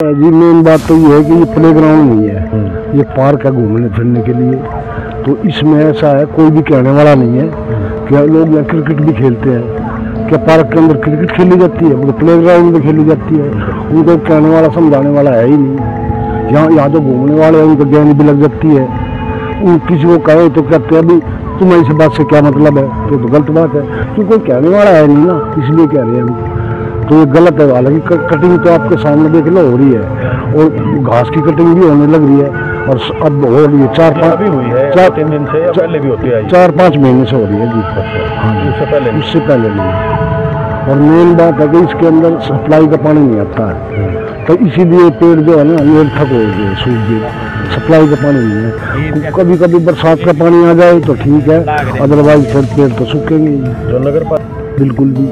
जी main बात तो ये है कि ये प्ले ग्राउंड नहीं है, ये पार्क है घूमने फिरने के लिए। तो इसमें ऐसा है कोई भी कहने वाला नहीं है कि लोग यहाँ क्रिकेट भी खेलते हैं, क्या पार्क के अंदर क्रिकेट खेली जाती है, वो तो प्ले ग्राउंड में खेली जाती है। उनको कहने वाला समझाने वाला है ही नहीं। यहाँ जो घूमने वाले हैं उनको ज्ञान भी लग जाती है। किसी को कहे तो कहते हैं अभी तुम्हें इस बात से क्या मतलब है, तो गलत बात है क्योंकि कोई कहने वाला है नहीं ना, इसलिए कह रहे हैं हम। तो ये गलत है। हालांकि कटिंग तो आपके सामने देख लो हो रही है, और घास की कटिंग भी होने लग रही है। और अब हो रही है 4-5 दिन से, या पहले भी होती है? 4-5 महीने से हो रही है जी। हाँ जी, उससे पहले नहीं। और मेन बात है कि इसके अंदर सप्लाई का पानी नहीं आता है, तो इसीलिए पेड़ जो है ना ये ठक हो गए, सूख गए, सप्लाई का पानी नहीं है। कभी कभी बरसात का पानी आ जाए तो ठीक है, अदरवाइज फिर पेड़ तो सूखेंगे। जो नगर पालिका बिल्कुल भी,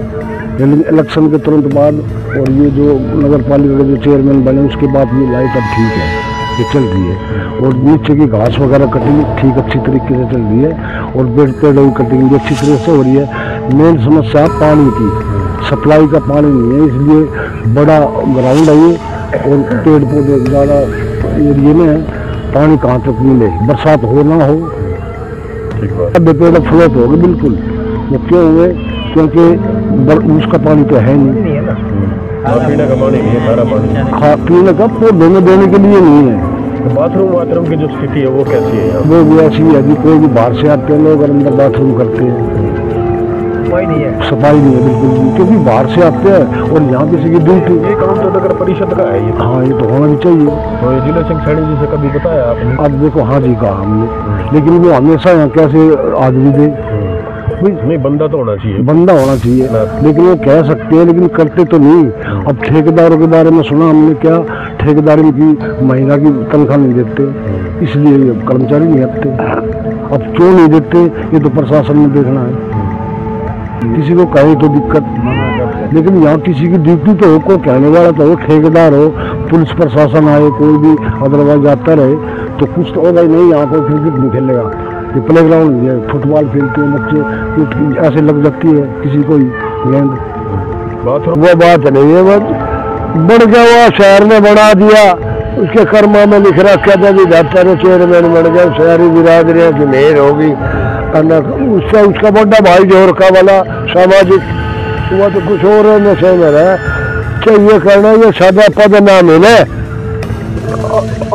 लेकिन इलेक्शन के तुरंत बाद और ये जो नगर पालिका के जो चेयरमैन बने उसके बाद ये लाइट अब ठीक है, ये चल रही है। और नीचे की घास वगैरह कटिंग ठीक अच्छी तरीके से चल रही है, और पेड़ों की कटिंग भी अच्छी तरह से हो रही है। मेन समस्या पानी की, सप्लाई का पानी नहीं है, इसलिए बड़ा ग्राउंड है ये, और पेड़ पौधे ज़्यादा एरिए में है, पानी कहाँ तक मिले, बरसात हो ना हो। अब पेड़ फ्लोट हो गए बिल्कुल। वो क्यों हुए? क्योंकि उसका पानी तो है नहीं, पीने का पानी नहीं है, सारा पानी पीने का पौधे में देने के लिए नहीं है। तो बाथरूम की जो स्थिति है वो कैसी है? वो भी ऐसी है कि कोई भी बाहर से आते हैं लोग और अंदर बाथरूम करते हैं, सफाई नहीं है बिल्कुल भी, क्योंकि बाहर से आते हैं और यहाँ किसी की ड्यूटी। ये काम तो नगर परिषद का है ये। हाँ, ये तो होना भी चाहिए। तो जिला सिंह सैनी जी से कभी बताया आपने? अब देखो, हाँ जी कहा हमने, लेकिन वो हमेशा यहाँ कैसे आदमी दे, नहीं बंदा तो होना चाहिए, बंदा होना चाहिए, लेकिन वो कह सकते हैं लेकिन करते तो नहीं। अब ठेकेदारों के बारे में सुना हमने, क्या ठेकेदार की महीना की तनख्वाह नहीं देते, इसलिए कर्मचारी नहीं आते। अब क्यों नहीं देते ये तो प्रशासन ने देखना है। किसी को कहे तो दिक्कत, लेकिन यहाँ किसी की ड्यूटी तो हो, कोई कहने वाला तो हो, ठेकेदार हो, पुलिस प्रशासन आए, कोई भी अदरवाइज आता रहे तो कुछ तो होगा ही नहीं। यहाँ कोई क्रिकेट नहीं खेलेगा, ये प्ले ग्राउंड है, फुटबॉल खेलते हैं बच्चे, ऐसे लग जाती है किसी को गेंद। वो बात नहीं है, बस बढ़ गया हुआ शहर ने बना दिया, उसके कर्मा में लिख रखा था कि डॉक्टर चेयरमैन बन गया, शहरी बिरादरियों की मेहर होगी। उसका उसका बड़ा भाई जोरका वाला सामाजिक हुआ तो कुछ और नशे में रहा, चाहिए करना ये सादा पद ना मिले,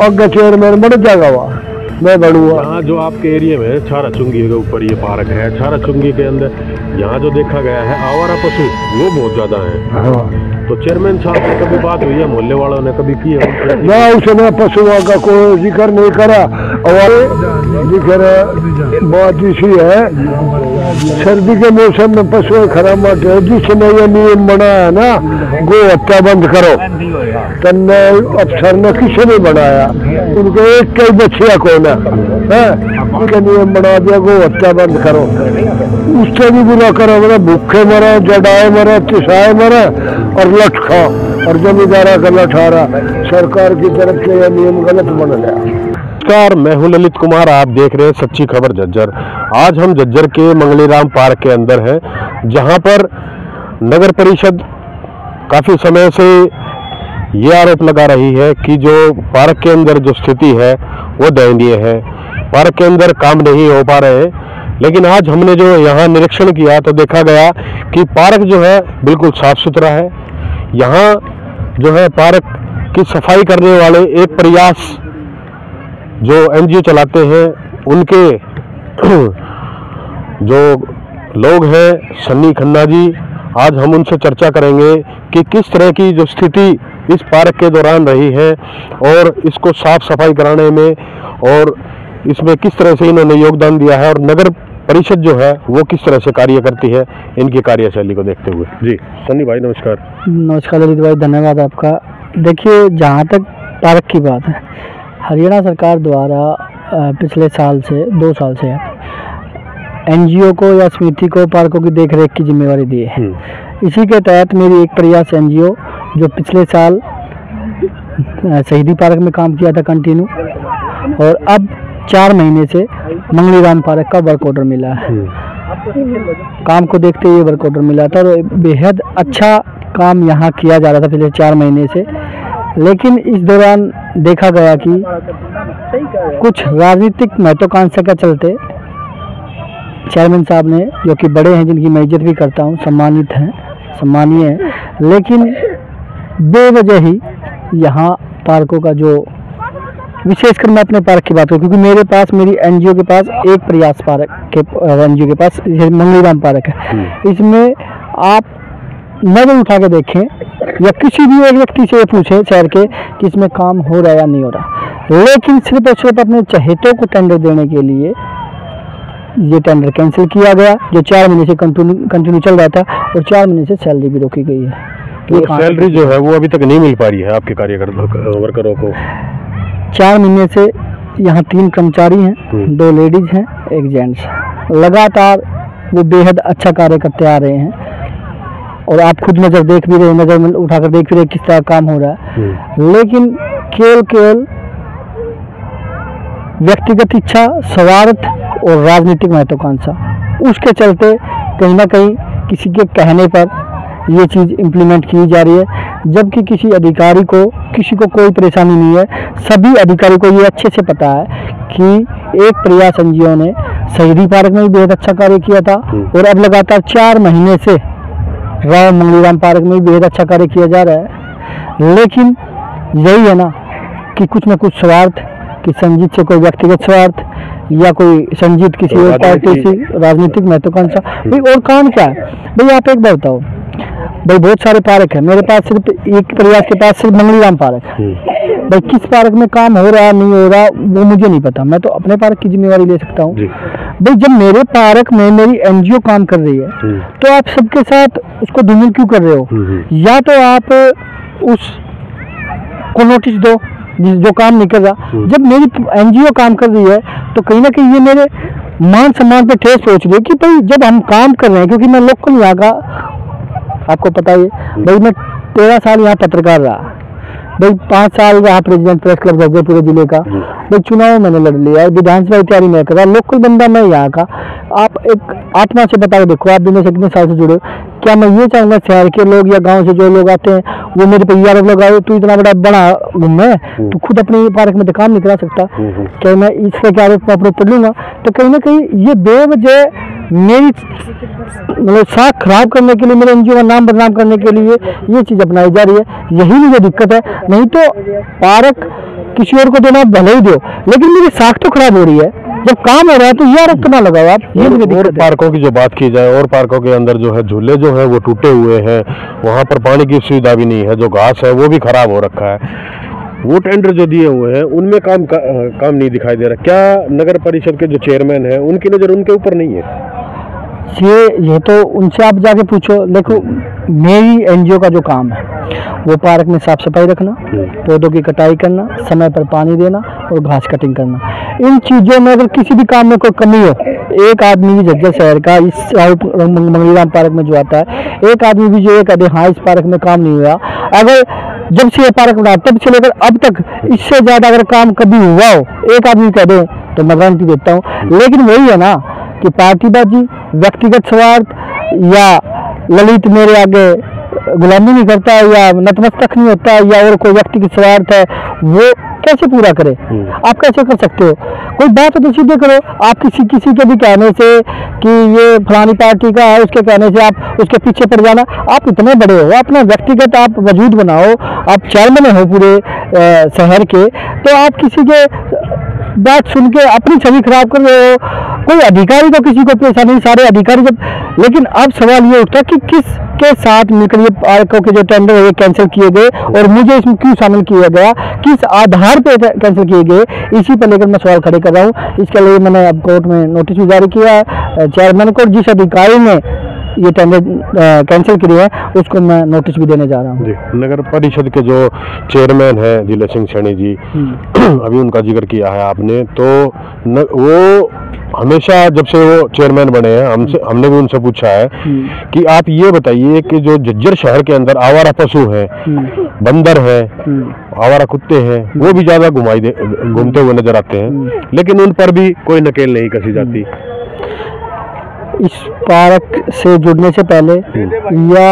अगर चेयरमैन बन जाएगा वहाँ मैं बढ़ूंगा। यहाँ जो आपके एरिया में छारा चुंगी के ऊपर ये पार्क है, छारा चुंगी के अंदर यहाँ जो देखा गया है आवारा पशु वो बहुत ज्यादा है। हाँ। तो चेयरमैन साहब से कभी बात हुई है, मोहल्ले वालों ने कभी की है? ना, उसने पशुओं का कोई जिक्र नहीं करा। और जिक्र बात इसी है, सर्दी के मौसम में पशु खराब मत है, जिसने ये नियम बनाया ना गो हत्या बंद करो, तन्ने अफसर ने किसी ने बनाया, उनको एक कई बच्चिया को ना उनका नियम बना दिया गो हत्या बंद करो। उससे भी बुरा करो, मतलब भूखे मरे, जडाए मरे, तिसाए मरे और लठ खाओ, और जमींदारा का लठारा। सरकार की तरफ से यह नियम गलत बन गया। नमस्कार, मैं हूं ललित कुमार, आप देख रहे हैं सच्ची खबर झज्जर। आज हम झज्जर के मंगलीराम पार्क के अंदर हैं, जहां पर नगर परिषद काफी समय से ये आरोप लगा रही है कि जो पार्क के अंदर जो स्थिति है वो दयनीय है, पार्क के अंदर काम नहीं हो पा रहे हैं। लेकिन आज हमने जो यहाँ निरीक्षण किया तो देखा गया कि पार्क जो है बिल्कुल साफ सुथरा है। यहाँ जो है पार्क की सफाई करने वाले एक प्रयास जो एनजीओ चलाते हैं उनके जो लोग हैं सन्नी खन्ना जी, आज हम उनसे चर्चा करेंगे कि किस तरह की जो स्थिति इस पार्क के दौरान रही है और इसको साफ सफाई कराने में और इसमें किस तरह से इन्होंने योगदान दिया है, और नगर परिषद जो है वो किस तरह से कार्य करती है, इनकी कार्यशैली को देखते हुए। जी सन्नी भाई नमस्कार। नमस्कार ललित भाई, धन्यवाद आपका। देखिए, जहाँ तक पार्क की बात है, हरियाणा सरकार द्वारा पिछले साल से 2 साल से एनजीओ को या समिति को पार्कों की देखरेख की जिम्मेवारी दी है। इसी के तहत मेरी एक प्रयास एनजीओ जो पिछले साल शहीदी पार्क में काम किया था कंटिन्यू, और अब 4 महीने से मंगलीराम पार्क का वर्क ऑर्डर मिला है। काम को देखते हुए वर्क ऑर्डर मिला था और बेहद अच्छा काम यहाँ किया जा रहा था पिछले 4 महीने से। लेकिन इस दौरान देखा गया कि कुछ राजनीतिक महत्वाकांक्षा के चलते चेयरमैन साहब ने, जो कि बड़े हैं, जिनकी मैं इज्जत भी करता हूँ, सम्मानीय हैं, लेकिन बेवजह ही यहाँ पार्कों का जो, विशेषकर मैं अपने पार्क की बात करूँ, क्योंकि मेरे पास, मेरी एनजीओ के पास एक प्रयास पार्क के एनजीओ के पास मंगलीराम पार्क है। इसमें आप नजर उठा के देखें या किसी भी एक व्यक्ति से पूछें शहर के कि इसमें काम हो रहा है या नहीं हो रहा, लेकिन सिर्फ और सिर्फ अपने चहेतों को टेंडर देने के लिए ये टेंडर कैंसिल किया गया, जो 4 महीने से कंटिन्यू चल रहा था, और 4 महीने से सैलरी भी रोकी गई है। तो सैलरी जो है वो अभी तक नहीं मिल पा रही है आपके कार्यकर्ता वर्करों को? 4 महीने से यहाँ 3 कर्मचारी हैं, 2 लेडीज हैं, 1 जेंट्स। लगातार वो बेहद अच्छा कार्य करते आ रहे हैं, और आप खुद नजर देख भी रहे, नजर में उठाकर देख भी रहे किस तरह काम हो रहा है। लेकिन केवल व्यक्तिगत इच्छा, स्वार्थ और राजनीतिक महत्वाकांक्षा, उसके चलते कहीं ना कहीं किसी के कहने पर ये चीज़ इम्प्लीमेंट की जा रही है, जबकि किसी अधिकारी को, किसी को कोई परेशानी नहीं है। सभी अधिकारी को ये अच्छे से पता है कि एक प्रयास एनजीओ ने शहीदी पार्क में भी बेहद अच्छा कार्य किया था, और अब लगातार 4 महीने से राव मंगलीराम पार्क में भी बेहद अच्छा कार्य किया जा रहा है। लेकिन यही है ना कि कुछ न कुछ स्वार्थ, कि संजीत से कोई व्यक्तिगत स्वार्थ, या कोई संजीत किसी तो और पार्टी से राजनीतिक महत्वाकांक्षा। भाई और काम क्या है भाई? आप एक बार बताओ भाई, बहुत सारे पार्क है, मेरे पास सिर्फ एक प्रयास के पास सिर्फ मंगलीराम पार्क है। भाई किस पार्क में काम हो रहा है नहीं हो रहा वो मुझे नहीं पता, मैं तो अपने पार्क की जिम्मेवारी ले सकता हूँ। भाई जब मेरे पार्क में मेरी एनजीओ काम कर रही है, तो आप सबके साथ उसको धूमिल क्यों कर रहे हो? या तो आप उस को नोटिस दो जो काम नहीं कर रहा। जब मेरी एनजीओ काम कर रही है तो कहीं ना कहीं ये मेरे मान सम्मान पे ठेस पहुंच रही है कि भाई जब हम काम कर रहे हैं, क्योंकि मैं लोकल यहाँ का, आपको पता ही भाई, मैं 13 साल यहाँ पत्रकार रहा भाई, 5 साल रहा प्रेसिडेंट प्रेस क्लब जज्जर पूरे जिले का भाई, चुनाव मैंने लड़ लिया, विधानसभा की तैयारी मैं कर रहा, लोकल बंदा मैं यहाँ का। आप एक आत्मा से बता के देखो, आप दिन से कितने साल से जुड़े हो। क्या मैं ये चाहूँगा शहर के लोग या गांव से जो लोग आते हैं वो मेरे पे यार लोग आए, तू इतना बड़ा गुम है, तू खुद अपने पार्क में तो काम नहीं करा सकता, क्या मैं इसका क्या आरोप पढ़ लूँगा? तो कहीं ना कहीं ये बेवजह मेरी मतलब साख खराब करने के लिए, मेरे एनजीओ का नाम बदनाम करने के लिए ये चीज़ अपनाई जा रही है। यही मुझे दिक्कत है। नहीं तो पार्क किसी और को देना भले ही दो, लेकिन मेरी साख तो खराब हो रही है। जब काम हो रहा है तो ये आरोप ना लगाओ आप। ये मुझे और पार्कों की जो बात की जाए, और पार्कों के अंदर जो है झूले जो है वो टूटे हुए हैं, वहाँ पर पानी की सुविधा भी नहीं है, जो घास है वो भी खराब हो रखा है। वो टेंडर जो दिए हुए हैं उनमें काम नहीं दिखाई दे रहा। क्या नगर परिषद के जो चेयरमैन हैं उनकी नज़र उनके ऊपर नहीं है? ये तो उनसे आप जाके पूछो। देखो मेरी एनजीओ का जो काम है वो पार्क में साफ सफाई रखना, पौधों की कटाई करना, समय पर पानी देना और घास कटिंग करना। इन चीज़ों में अगर किसी भी काम में कोई कमी हो, एक आदमी भी झज्जर शहर का इस मंगलीराम पार्क में जो आता है, एक आदमी भी जो ये कहते हाँ इस पार्क में काम नहीं हुआ, अगर जब से ये पार्क बना तब से लेकर अब तक इससे ज़्यादा अगर काम कभी हुआ हो, एक आदमी कह दे तो मैं गारंटी देता हूँ। लेकिन वही है ना कि पार्टीबाजी, व्यक्तिगत स्वार्थ, या ललित मेरे आगे गुलामी नहीं करता है, या नतमस्तक नहीं होता है, या और कोई व्यक्तिगत स्वार्थ है, वो कैसे पूरा करे? आप कैसे कर सकते हो? कोई बात तो सीधे करो। आप किसी के भी कहने से कि ये फलानी पार्टी का है, उसके कहने से आप उसके पीछे पड़ जाना। आप इतने बड़े हो, अपना व्यक्तिगत आप वजूद बनाओ, आप चेयरमैन हो पूरे शहर के, तो आप किसी के बात सुन के अपनी छवि खराब कर रहे हो। कोई अधिकारी तो किसी को पैसा नहीं, सारे अधिकारी जब। लेकिन अब सवाल ये उठता कि किसके साथ मिलकर ये पार्कों के जो टेंडर है कैंसिल किए गए, और मुझे इसमें क्यों शामिल किया गया, किस आधार पे कैंसिल किए गए, इसी पर लेकर मैं सवाल खड़े कर रहा हूँ। इसके लिए मैंने अब कोर्ट में नोटिस भी जारी किया है चेयरमैन को, जिस अधिकारी ने ये टेंडर कैंसिल किए हैं उसको मैं नोटिस भी देने जा रहा हूँ। नगर परिषद के जो चेयरमैन हैं दिलेर सिंह सैनी जी, अभी उनका जिक्र किया है आपने, तो वो हमेशा जब से वो चेयरमैन बने हैं हमने भी उनसे पूछा है कि आप ये बताइए कि जो झज्जर शहर के अंदर आवारा पशु हैं, बंदर हैं, आवारा कुत्ते हैं, वो भी ज्यादा घूमते हुए नजर आते हैं, लेकिन उन पर भी कोई नकेल नहीं कसी जाती। इस पार्क से जुड़ने से पहले या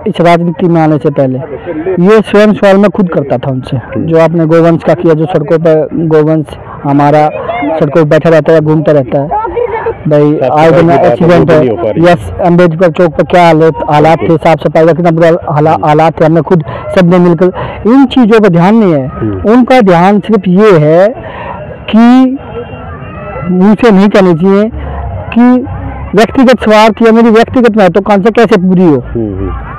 इस राजनीति में आने से पहले ये स्वयं सवाल मैं खुद करता था उनसे, जो आपने गोवंश का किया, जो सड़कों पर गोवंश हमारा सड़कों पर बैठा रहता है, घूमता रहता है, भाई आज दिन एक्सीडेंट है, यस अम्बेडकर चौक पर क्या हालात थे, साफ सफाई का कितना बुरा हालात थे, हमने खुद सबने मिलकर, इन चीज़ों पर ध्यान नहीं है। उनका ध्यान सिर्फ ये है कि मुझसे नहीं कहनी चाहिए कि व्यक्तिगत स्वार्थ या मेरी व्यक्तिगत महत्वाकांक्षा कैसे पूरी हो,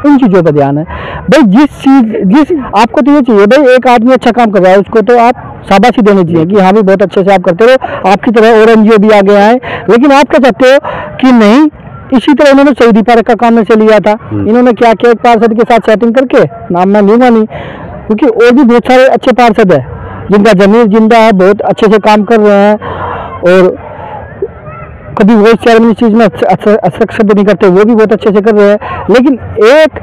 इन चीज़ों पर ध्यान है। भाई जिस आपको तो ये चाहिए, भाई एक आदमी अच्छा काम कर रहा है उसको तो आप शाबाशी देनी चाहिए कि हाँ भी बहुत अच्छे से आप करते हो, आपकी तरह और एनजीओ भी आगे आए, लेकिन आप क्या चाहते हो कि नहीं, इसी तरह इन्होंने शहीदी पार्क का काम से लिया था, इन्होंने क्या किया, एक पार्षद के साथ सेटिंग करके, नाम मैं लूंगा नहीं क्योंकि और भी बहुत सारे अच्छे पार्षद है जिनका जमीर जिंदा है, बहुत अच्छे से काम कर रहे हैं, और कभी वॉइस चेयरमैन चीज में हस्तक्षेप नहीं करते, वो भी बहुत अच्छे से कर रहे हैं। लेकिन एक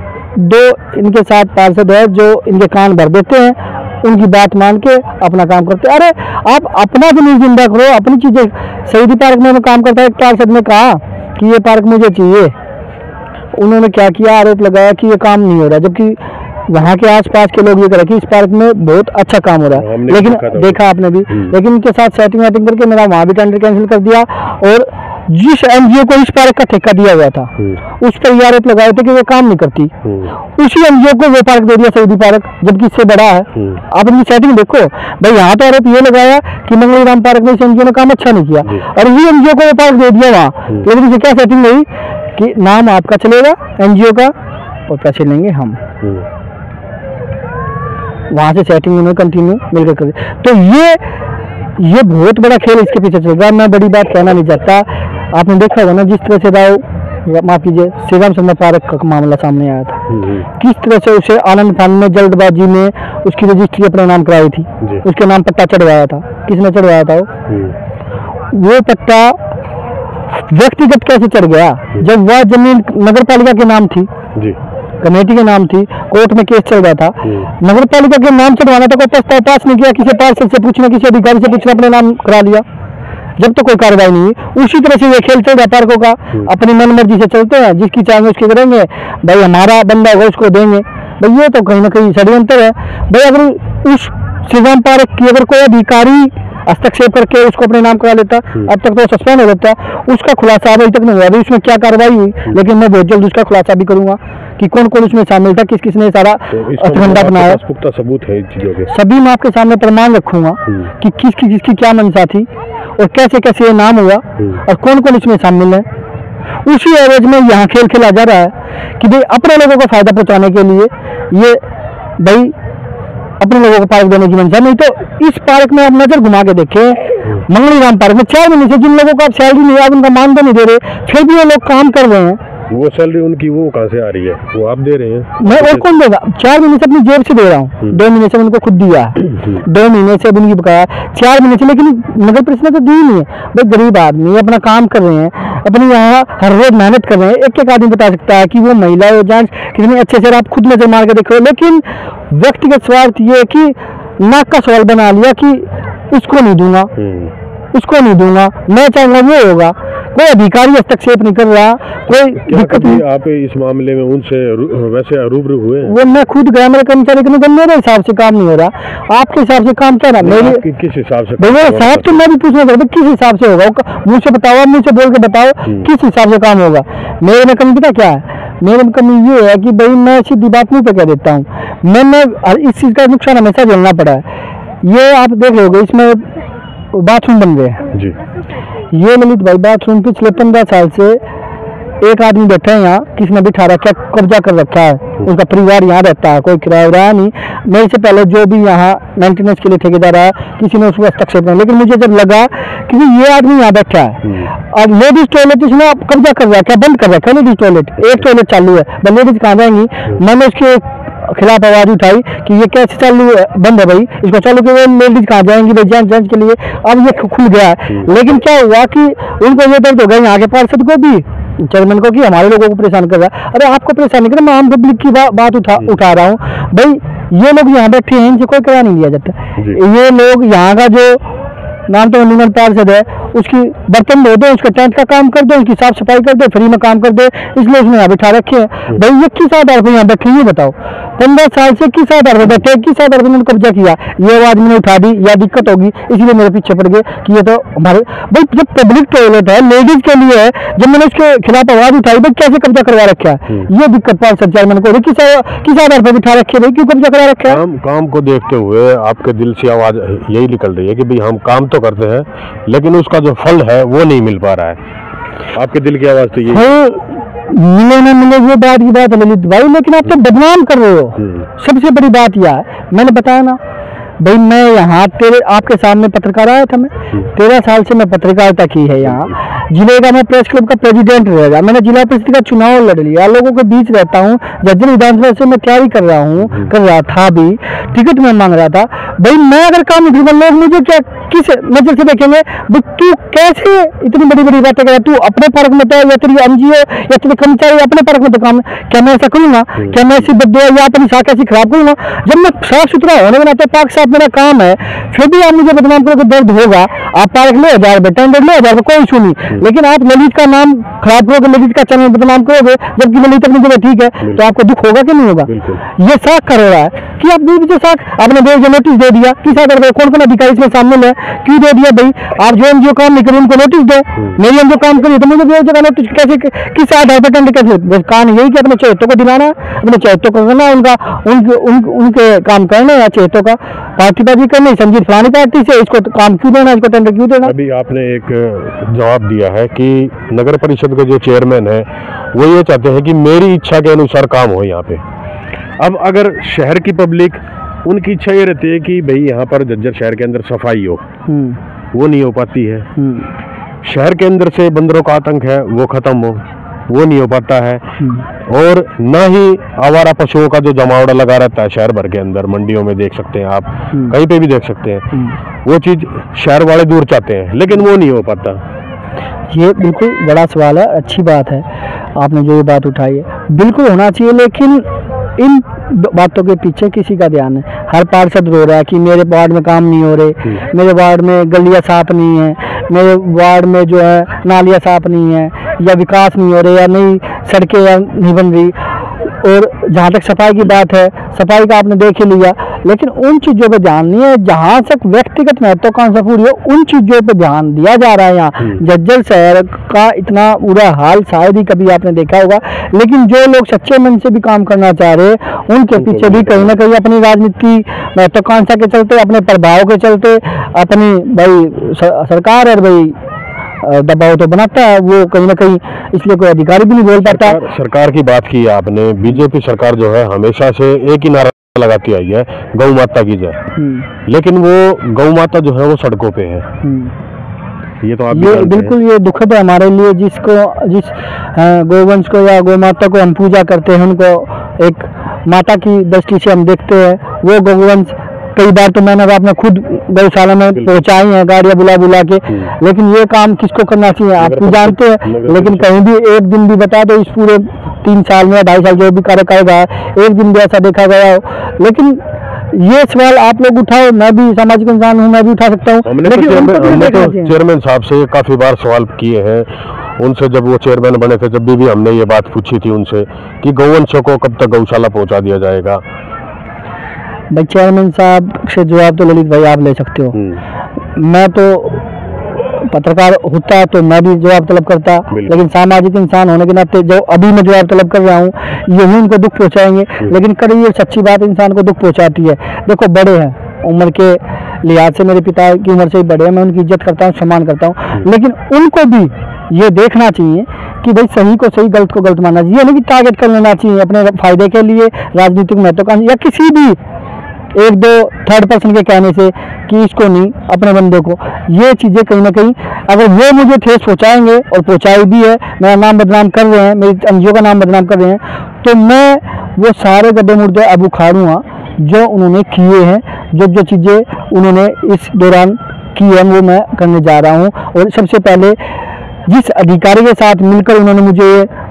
दो इनके साथ पार्षद है जो इनके कान भर देते हैं, उनकी बात मान के अपना काम करते हैं। अरे आप अपना जमीन जिंदा करो, अपनी चीजें। शहीदी पार्क में काम करता है, एक पार्षद ने कहा कि ये पार्क मुझे चाहिए, उन्होंने क्या किया, आरोप लगाया कि ये काम नहीं हो रहा, जबकि वहाँ के आसपास के लोग ये कह रहे कि इस पार्क में बहुत अच्छा काम हो रहा है, लेकिन देखा आपने भी, लेकिन उनके साथ सेटिंग वेटिंग करके मेरा वहाँ भी टेंडर कैंसिल कर दिया, और जिस एनजीओ को इस पार्क का ठेका दिया हुआ था उस पर ये आरोप लगाए थे कि वो काम नहीं करती, उसी एनजीओ को वो पार्क दे दिया शहीदी पार्क, जबकि इससे बड़ा है। आप इनकी सेटिंग देखो भाई, यहाँ तो आरोप ये लगाया कि मंगलीराम पार्क में इस एनजीओ ने काम अच्छा नहीं किया, और इसी एनजीओ को वो पार्क दे दिया वहाँ, लेकिन इसे क्या सेटिंग हुई कि नाम आपका चलेगा एनजीओ का और पैसे लेंगे हम, वहां से सेटिंग उन्होंने कंटिन्यू मिलकर कर दी। तो ये बहुत बड़ा खेल इसके पीछे चल रहा है। मैं बड़ी बात कहना नहीं चाहता, आपने देखा होगा ना जिस तरह से राव, माफ कीजिए, श्री राम चंद्र पार्क का मामला सामने आया था, किस तरह से उसे आनंद फान में जल्दबाजी में उसकी रजिस्ट्री अपने नाम कराई थी, उसके नाम पट्टा चढ़वाया था। किसने चढ़वाया था? वो पट्टा व्यक्तिगत कैसे चढ़ गया जब वह जमीन नगर पालिका के नाम थी, कमेटी के नाम थी, कोर्ट में केस चल रहा था, नगर पालिका के नाम चढ़वाना था, कोई प्रस्ताव पास नहीं किया, किसी पार्षद से पूछना, किसी अधिकारी से पूछना, अपने नाम करा लिया, जब तक कोई कार्रवाई नहीं हुई। उसी तरह से ये खेल चल रहा है पार्कों का, अपनी मन मर्जी से चलते हैं, जिसकी चाहेंगे उसकी करेंगे, भाई हमारा बंदा होगा उसको देंगे, भाई ये तो कहीं ना कहीं षड्यंत्र है। भाई अगर उस श्री राम पार्क की अगर कोई अधिकारी हस्तक्षेप करके उसको अपने नाम करा लेता, अब तक तो सस्पेंड हो जाता, उसका खुलासा अभी तक नहीं हुआ, अभी उसमें क्या कार्रवाई हुई, लेकिन मैं बहुत जल्द उसका खुलासा भी करूंगा कि कौन कौन उसमें शामिल था, किस किसने सारा अठगंडा बनाया। पुख्ता सबूत है चीजों के, सभी मैं आपके सामने प्रमाण रखूंगा कि किसकी क्या मंशा थी और कैसे कैसे ये नाम हुआ और कौन कौन इसमें शामिल है। उसी एवज में यहाँ खेल खेला जा रहा है कि भाई अपने लोगों को फायदा पहुंचाने के लिए ये भाई अपने लोगों को पार्क देने की मंशा। नहीं तो इस पार्क में आप नजर घुमा के देखें, मंगलीराम पार्क में 4 महीने से जिन लोगों को आप सैलरी नहीं, आप उनका मानदेय नहीं दे रहे, फिर भी वो लोग काम कर रहे हैं। वो सैलरी उनकी वो कहाँ से आ रही है? वो आप दे रहे हैं। मैं और कौन देगा? 4 महीने से अपनी जेब से दे रहा हूँ, 2 महीने से उनको खुद दिया है, 2 महीने से उनकी बकाया, 4 महीने से, लेकिन नगर परिषद ने तो दी नहीं है। भाई गरीब आदमी अपना काम कर रहे हैं, अपनी यहाँ हर रोज मेहनत कर रहे हैं। एक आदमी बता सकता है कि वो महिला हो जेंट्स कितने अच्छे से, आप खुद नजर मार के देखो, लेकिन व्यक्तिगत स्वार्थ ये कि नाक का सवाल बना लिया कि उसको नहीं दूंगा, उसको नहीं दूंगा, मैं चाहूंगा वो होगा। कोई अधिकारी हस्तक्षेप नहीं कर रहा, कोई दिक्कत नहीं। आप इस मामले में उनसे वैसे रूबरू हुए? वो मैं खुद गया, मेरे कर्मचारी के, मेरे हिसाब से काम नहीं हो रहा, आपके हिसाब से काम क्या रहा? मेरे किस हिसाब से? साहब तो मैं भी पूछना चाहता हूँ, किस हिसाब से होगा? मुझ से बताओ, मुझ से बोल के बताओ किस हिसाब से काम होगा। मेरे में कमी पता क्या है? मेरे में कमी ये है कि भाई मैं सीधी बात नहीं पे कह देता हूँ, मैंने इस चीज का नुकसान हमेशा झेलना पड़ा है। ये आप देख लोगे, इसमें बाथरूम बन गए हैं जी। ये ललित भाई बाथरूम पिछले 15 साल से एक आदमी बैठा है यहाँ, किसी ने बिठा रखा है, कब्जा कर रखा है, उसका परिवार यहाँ रहता है, कोई किराया रहा नहीं। मेरे से पहले जो भी यहाँ मेंटेनेंस के लिए ठेकेदार आया, किसी ने उसको हस्तक्षेप नहीं, लेकिन मुझे जब लगा कि ये आदमी यहाँ बैठा है और लेडीज टॉयलेट इसने कब्जा कर रखा है, बंद कर रखा है लेडीज टॉयलेट, एक टॉयलेट चालू है, लेडीज कहाँ जाएंगी? मैंने उसके खिलाफ आवाज उठाई कि ये कैसे चालू है, बंद है भाई, इसको चालू के लेडीज कहाँ जाएंगी भाई, जेंट्स के लिए। अब ये खुल गया है, लेकिन क्या हुआ कि उनको ये दर्द हो गया यहाँ के पार्षद को भी, चेयरमैन को, कि हमारे लोगों को परेशान कर रहा है। अरे आपको परेशान नहीं कर, मैं आम पब्लिक की बात उठा रहा हूँ भाई। ये लोग यहाँ बैठे हैं, इनसे कोई किराया नहीं लिया जाता। ये लोग यहाँ का जो नाम तो निमन पार्षद है, उसकी बर्तन धो दो, उसका टेंट का काम कर दो, उसकी साफ सफाई कर दो, फ्री में काम कर दे, इसलिए उसने यहाँ बिठा रखे हैं। भाई 21,000 रुपये यहाँ बैठे, ये बताओ 15 साल से 21,000 रुपये बैठे, 21,000 रुपये मैंने कब्जा किया, ये आवाज मैंने उठा दी, या दिक्कत होगी इसलिए मेरे पीछे पड़ गए कि ये तो हमारे भाई जब पब्लिक टॉयलेट है लेडीज के लिए है, जब मैंने उसके खिलाफ आवाज उठाई भाई कैसे कब्जा करवा रखा है, ये दिक्कत पार्षद चेयरमैन को 21,000 रुपये बिठा रखे, भाई क्यों कब्जा करा रखा है। काम को देखते हुए आपके दिल से आवाज यही निकल रही है कि भाई हम काम तो करते हैं लेकिन उसका जो फल है वो नहीं मिल पा रहा है। आपके दिल की आवाज तो ये मिले न मिले ये बात की बात है ललित भाई, लेकिन आप तो बदनाम कर रहे हो। सबसे बड़ी बात यह है, मैंने बताया ना भाई, मैं यहाँ तेरे आपके सामने पत्रकार आया था, मैं 13 साल से मैं पत्रकारिता की है यहाँ, जिले का मैं प्रेस क्लब का प्रेसिडेंट रहेगा, मैंने जिला परिषद का चुनाव लड़ लिया, लोगों के बीच रहता हूँ, झज्जर विधानसभा से मैं तैयारी कर रहा था भी, टिकट में मांग रहा था। भाई मैं अगर काम नहीं करूँगा लोग मुझे क्या किस नजर से देखेंगे, तू कैसे इतनी बड़ी बड़ी बातें कर रहा है, तू अपने पार्क में तो, या तेरी एनजीओ या तेरे कर्मचारी अपने पार्क में तो काम, क्या मैं ऐसा करूँगा, क्या मैं ऐसी बददुआ या अपनी शाखा ऐसी खराब करूँगा। जब मैं साफ सुथरा होने के नाते पार्क साफ मेरा काम है, फिर भी आप मुझे बदनाम करोगे, दर्द होगा। आप पार्क ले 1000 रुपये, टेंडर ले 1000 रुपये, कोई इशू नहीं, लेकिन आप ललित का नाम खराब करोगे, ललित का चैनल बदनाम करोगे, जबकि ललित अपनी जगह ठीक है, तो आपको दुख होगा कि नहीं होगा। ये साख कर रहा है कि आप जो साख आपने नोटिस दे दिया, किस आधार पर, कौन कौन अधिकारी इसमें सामने है, क्यों दे दिया भाई। आप जो एनजीओ काम नहीं करिए उनको नोटिस दो, मेरी एनजीओ काम करिए तो मुझे जगह नोटिस कैसे, किस आधार पर टेंडर कैसे। बस काम यही कि अपने चहेतों को दिलाना, अपने चहेतों को करना, उनके काम करना या चहेतों का पार्टीबाजी करनी, संजीत फलानी पार्टी से इसको काम क्यों देना, इसको टेंडर क्यों देना। अभी आपने एक जवाब दिया है कि नगर परिषद के जो चेयरमैन है वो ये चाहते हैं कि मेरी इच्छा के अनुसार काम हो यहाँ पे। अब अगर शहर की पब्लिक, उनकी इच्छा ये रहती है कि भाई यहाँ पर झज्जर शहर के अंदर सफाई हो, वो नहीं हो पाती है। शहर के अंदर से बंदरों का आतंक है वो खत्म हो, वो नहीं हो पाता है। और न ही आवारा पशुओं का जो जमावड़ा लगा रहता है शहर भर के अंदर, मंडियों में देख सकते हैं आप, कहीं पे भी देख सकते हैं, वो चीज शहर वाले दूर चाहते हैं लेकिन वो नहीं हो पाता। ये बिल्कुल बड़ा सवाल है, अच्छी बात है आपने जो ये बात उठाई है, बिल्कुल होना चाहिए, लेकिन इन बातों के पीछे किसी का ध्यान है। हर पार्षद रो रहा है कि मेरे वार्ड में काम नहीं हो रहे, मेरे वार्ड में गलियां साफ नहीं है, मेरे वार्ड में जो है नालियां साफ नहीं है, या विकास नहीं हो रहे, या नई सड़कें या नहीं बन रही। और जहाँ तक सफाई की बात है, सफाई का आपने देख ही लिया, लेकिन उन चीज़ों पे ध्यान नहीं है जहाँ तक व्यक्तिगत महत्वाकांक्षा पूरी हो, उन चीज़ों पे ध्यान दिया जा रहा है। यहाँ झज्जर शहर का इतना बुरा हाल शायद ही कभी आपने देखा होगा, लेकिन जो लोग सच्चे मन से भी काम करना चाह रहे हैं उनके पीछे भी कहीं ना कहीं अपनी राजनीति महत्वाकांक्षा के चलते, अपने प्रभाव के चलते, अपनी भाई सरकार और भाई दबाव तो बनाता है वो कहीं ना कहीं, इसलिए कोई अधिकारी भी नहीं बोल पाता। सरकार की बात की आपने, बीजेपी सरकार जो है हमेशा से एक ही नारा लगाती आई है, गौ माता की जय, लेकिन वो गौ माता जो है वो सड़कों पे है। ये तो आप ये बिल्कुल ये दुखद है हमारे लिए, जिस गोवंश को या गौ माता को हम पूजा करते हैं, उनको एक माता की दृष्टि से हम देखते हैं, वो गोवंश कई बार तो मैंने अपने खुद गौशाला में पहुंचाई हैं गाड़ियां बुला के, लेकिन ये काम किसको करना चाहिए आप भी जानते हैं। लेकिन कहीं भी एक दिन भी बता दो इस पूरे 3 साल में 2.5 साल जो भी कार्यकाल रहा एक दिन भी ऐसा देखा गया हो। लेकिन ये सवाल आप लोग उठाओ, मैं भी सामाजिक इंसान हूँ, मैं भी उठा सकता हूँ। हमने तो चेयरमैन साहब से काफी बार सवाल किए हैं, उनसे जब वो चेयरमैन बने थे जब भी हमने ये बात पूछी थी उनसे कि गौवंशों को कब तक गौशाला पहुंचा दिया जाएगा। भाई चेयरमैन साहब से जवाब तो ललित भाई आप ले सकते हो, मैं तो पत्रकार होता तो मैं भी जवाब तलब करता, लेकिन सामाजिक इंसान होने के नाते जो अभी मैं जवाब तलब कर रहा हूँ यही उनको दुख पहुँचाएंगे, लेकिन कभी ये सच्ची बात इंसान को दुख पहुँचाती है। देखो बड़े हैं उम्र के लिहाज से, मेरे पिता की उम्र से ही बड़े हैं, मैं उनकी इज्जत करता हूँ, सम्मान करता हूँ, लेकिन उनको भी ये देखना चाहिए कि भाई सही को सही, गलत को गलत मानना चाहिए, नहीं कि टारगेट कर लेना चाहिए अपने फायदे के लिए, राजनीतिक महत्वाकांक्षा या किसी भी 1-2 थर्ड पर्सन के कहने से कि इसको नहीं अपने बंदे को। ये चीज़ें कहीं ना कहीं अगर वो मुझे ठेस पहुँचाएंगे और पहुँचाई भी है, मेरा नाम बदनाम कर रहे हैं, मेरी एनजीओ का नाम बदनाम कर रहे हैं, तो मैं वो सारे गड्ढे मुर्दे अब उखाड़ूंगा जो उन्होंने किए हैं, जो चीज़ें उन्होंने इस दौरान की है वो मैं करने जा रहा हूँ। और सबसे पहले जिस अधिकारी के साथ मिलकर उन्होंने मुझे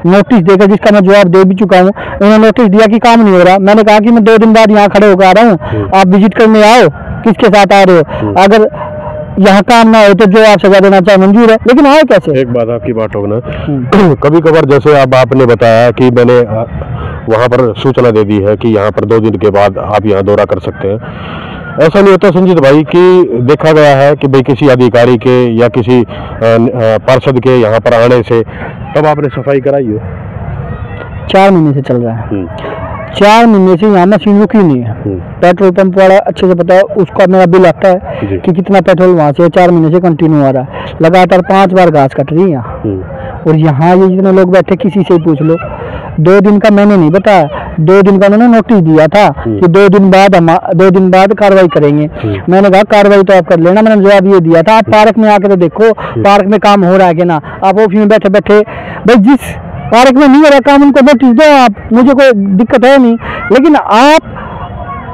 नोटिस देकर, जिसका मैं जवाब दे भी चुका हूँ, उन्होंने नोटिस दिया कि काम नहीं हो रहा, मैंने कहा कि मैं 2 दिन बाद यहाँ खड़े होकर आ रहा हूँ, आप विजिट करने आओ, किसके साथ आ रहे हो, अगर यहाँ काम ना हो तो जो आप सजा देना चाहे मंजूर है, लेकिन आए कैसे? एक बात आपकी बात होगा ना, कभी कभार जैसे अब आपने बताया कि मैंने वहाँ पर सूचना दे दी है कि यहाँ पर 2 दिन के बाद आप यहाँ दौरा कर सकते हैं, ऐसा नहीं होता संजीत भाई कि देखा गया है कि भाई किसी अधिकारी के या किसी पार्षद के यहाँ पर आने से तब आपने सफाई कराई हो? 4 महीने से चल रहा है, 4 महीने से यहाँ मशीन रुकी नहीं है। पेट्रोल पंप वाला अच्छे से पता है, उसका मेरा बिल आता है कि कितना पेट्रोल वहाँ से 4 महीने से कंटिन्यू आ रहा है। लगातार 5 बार घास कट रही है यहाँ। और यहाँ ये जितने लोग बैठे किसी से ही पूछ लो, 2 दिन का मैंने नहीं बताया, 2 दिन का उन्होंने नोटिस दिया था कि 2 दिन बाद कार्रवाई करेंगे। मैंने कहा कार्रवाई तो आप कर लेना, मैंने जवाब ये दिया था आप पार्क में आकर देखो, पार्क में काम हो रहा है कि ना। आप ऑफिस में बैठे बैठे भाई जिस पार्क में नहीं हो रहा काम उनको नोटिस दो आप, मुझे कोई दिक्कत है नहीं, लेकिन आप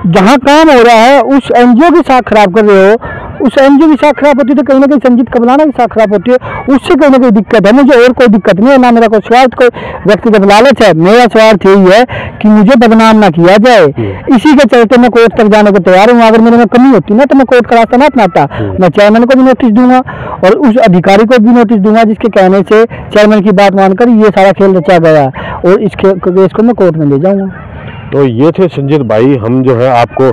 जहाँ काम हो रहा है उस एनजीओ की साख खराब कर रहे हो। उस एनजीओ की साख खराब होती है तो कहीं ना कहीं संजीत कबलाना की साख खराब होती है, उससे कहीं ना कहीं दिक्कत है। मुझे और कोई दिक्कत नहीं है, ना मेरा कोई स्वार्थ, कोई व्यक्तिगत लालच है। मेरा स्वार्थ यही है कि मुझे बदनाम ना किया जाए, इसी के चलते मैं कोर्ट तक जाने को तैयार हूँ। अगर मेरे में कमी होती ना तो मैं कोर्ट का रास्ता ना अपनाता, मैं चेयरमैन को भी नोटिस दूंगा और उस अधिकारी को भी नोटिस दूंगा जिसके कहने से चेयरमैन की बात मानकर ये सारा खेल रचा गया, और इस केस को मैं कोर्ट में ले जाऊंगा। तो ये थे संजीत भाई, हम जो है आपको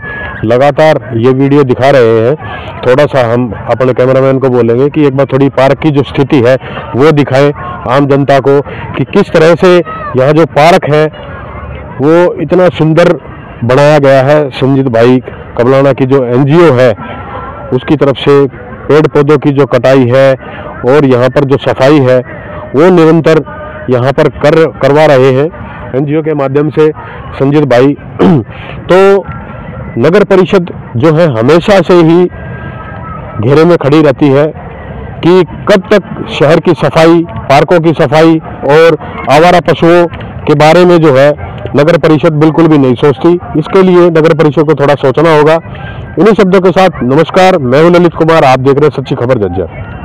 लगातार ये वीडियो दिखा रहे हैं। थोड़ा सा हम अपने कैमरामैन को बोलेंगे कि एक बार थोड़ी पार्क की जो स्थिति है वो दिखाएं आम जनता को कि किस तरह से यहाँ जो पार्क है वो इतना सुंदर बनाया गया है। संजीत भाई कबलाना की जो एनजीओ है उसकी तरफ से पेड़ पौधों की जो कटाई है और यहाँ पर जो सफाई है वो निरंतर यहाँ पर करवा रहे हैं एनजीओ के माध्यम से संजीत भाई। तो नगर परिषद जो है हमेशा से ही घेरे में खड़ी रहती है कि कब तक शहर की सफाई, पार्कों की सफाई और आवारा पशुओं के बारे में जो है नगर परिषद बिल्कुल भी नहीं सोचती। इसके लिए नगर परिषद को थोड़ा सोचना होगा। इन्हीं शब्दों के साथ नमस्कार, मैं हूं ललित कुमार, आप देख रहे हैं सच्ची खबर झज्जर।